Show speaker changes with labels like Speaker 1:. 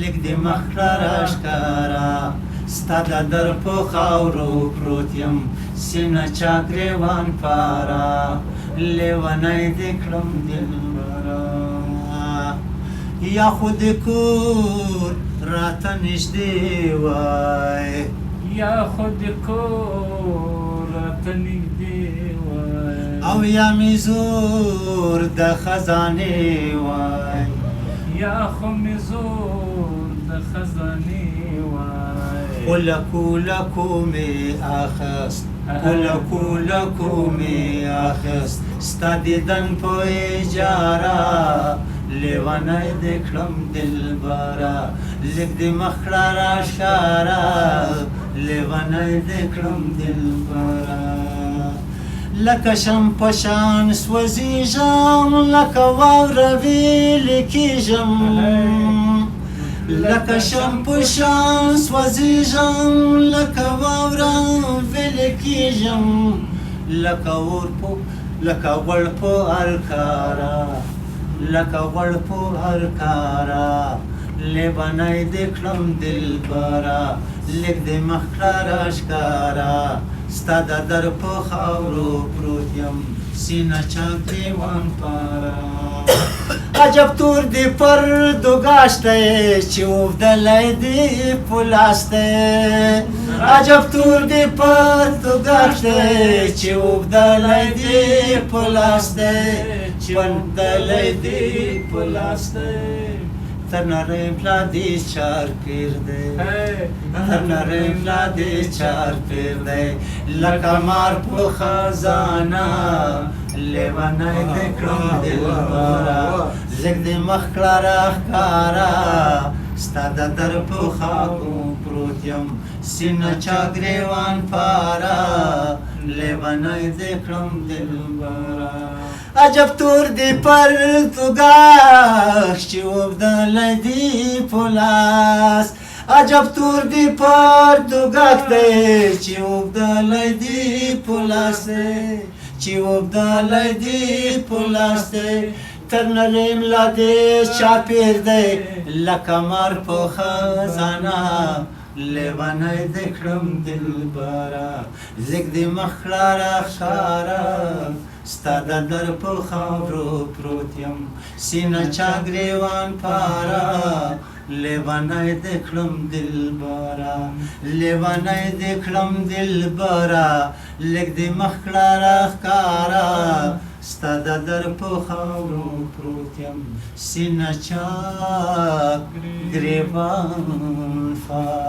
Speaker 1: لږ دې مخ کړه راښکاره ستا د در په خاورو پروت یم سینه چا ګریوان پاره لیونی دې کړم دلبره یا خو د کور راته نږدې وای
Speaker 2: یا خو د کور راته نږدې وای
Speaker 1: او یا مې زور د خزانې وای
Speaker 2: یا خو مې زور د خزانې وای
Speaker 1: خو لکو لکو مې اخست خو لکو لکو مې اخست ستا دیدن په اجاره لیونی دې کړم دلبره لږ دې مخ کړه راښکاره لیونی دې کړم دلبره لکه شم په شان سوځېږم لکه واوره ویلې کېږم لکه شم په شان سوځېږم لکه واوره ویلې کېږم لکه غوړ په هر کاره لکه غوړ په هر کاره لیونی دې کړم دلبره لږ دې مخ کړه راښکاره ستا د در په خاورو پروت یم سینه چا ګریوان پاره عجب تور دې پر دوګاش دی چې اوبدلی دې په لاس دی عجب تور دې پر دوګاش دی چې اوبدلی دې په لاس دی بندلی دې په لاس دی تر نری پلا دې چار پیر دی تر نری پلا دې چار پیر دی لکه مار په خزانه لیونی دې کړم دلبره لږ دې مخ کړه راښکاره ستا د در په خاورو پروت یم سینه چا ګریوان پاره لیونی دې کړم دلبره عجب تور دې پر توګاش چې اوبدلی دې په لاس عجب تور دې پر توګاش دی چې اوبدلی دې په لاس دی چې اوبدلی دې په لاس دی تر نری ملا دې چاپېر دی لکه مار په خزانه لیونی دې کړم دلبره لږ دې مخ کړه راښکاره ستا د در په خاورو پروت یم سینه چا ګریوان پاره لیونی دې کړم دلبره لیونی دې کړم دلبره لږ دې مخ کړه راښکاره ستا د در په خاورو پروت یم سینه چا ګریوان پاره